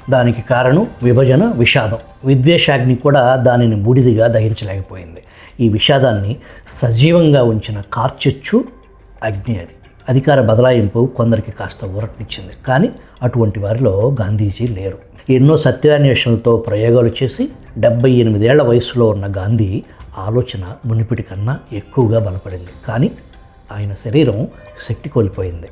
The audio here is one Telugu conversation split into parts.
దానికి కారణం విభజన, విషాదం. విద్వేషాగ్ని కూడా దానిని బూడిదిగా దహించలేకపోయింది. ఈ విషాదాన్ని సజీవంగా ఉంచిన కార్చిచ్చు అగ్ని అది. అధికార బదలాయింపు కొందరికి కాస్త ఊరటనిచ్చింది, కానీ అటువంటి వారిలో గాంధీజీ లేరు. ఎన్నో సత్యాన్వేషణలతో ప్రయోగాలు చేసి 78 ఏళ్ల వయసులో ఉన్న గాంధీ ఆలోచన మునిపిటి కన్నా ఎక్కువగా బలపడింది. కానీ ఆయన శరీరం శక్తి కోల్పోయింది.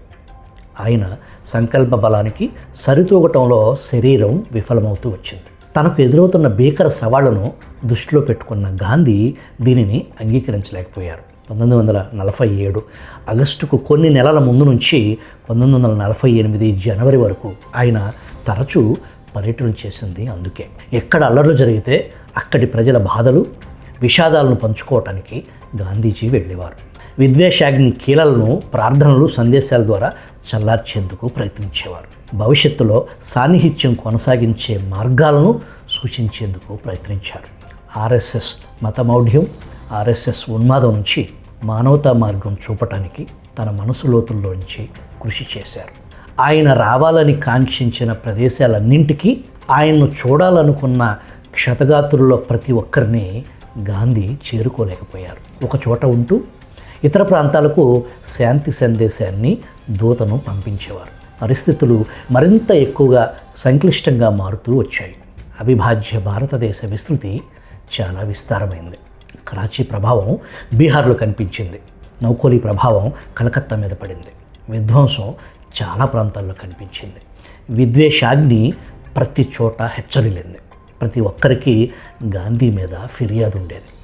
ఆయన సంకల్ప బలానికి సరితూగటంలో శరీరం విఫలమవుతూ వచ్చింది. తనకు ఎదురవుతున్న భీకర సవాళ్లను దృష్టిలో పెట్టుకున్న గాంధీ దీనిని అంగీకరించలేకపోయారు. 1947 ఆగస్టుకు కొన్ని నెలల ముందు నుంచి 1948 జనవరి వరకు ఆయన తరచూ పర్యటన చేసింది. అందుకే ఎక్కడ అల్లర్లు జరిగితే అక్కడి ప్రజల బాధలు, విషాదాలను పంచుకోవటానికి గాంధీజీ వెళ్ళేవారు. విద్వేషాగ్ని కీలలను ప్రార్థనలు, సందేశాల ద్వారా చల్లార్చేందుకు ప్రయత్నించేవారు. భవిష్యత్తులో సాన్నిహిత్యం కొనసాగించే మార్గాలను సూచించేందుకు ప్రయత్నించారు. ఆర్ఎస్ఎస్ మతమౌఢ్యం, ఆర్ఎస్ఎస్ ఉన్మాదం నుంచి మానవతా మార్గం చూపటానికి తన మనసు లోతుల్లోంచి కృషి చేశారు. ఆయన రావాలని కాంక్షించిన ప్రదేశాలన్నింటికీ, ఆయన్ను చూడాలనుకున్న క్షతగాత్రుల్లో ప్రతి ఒక్కరిని గాంధీ చేరుకోలేకపోయారు. ఒక చోట ఉంటూ ఇతర ప్రాంతాలకు శాంతి సందేశాన్ని, దూతను పంపించేవారు. పరిస్థితులు మరింత ఎక్కువగా సంక్లిష్టంగా మారుతూ వచ్చాయి. అవిభాజ్య భారతదేశ విస్తృతి చాలా విస్తారమైంది. కరాచీ ప్రభావం బీహార్లో కనిపించింది. నౌకోలి ప్రభావం కలకత్తా మీద పడింది. విధ్వంసం చాలా ప్రాంతాల్లో కనిపించింది. విద్వేషాగ్ని ప్రతి చోట హెచ్చరిల్లింది. ప్రతి ఒక్కరికి గాంధీ మీద ఫిర్యాదు ఉండేది.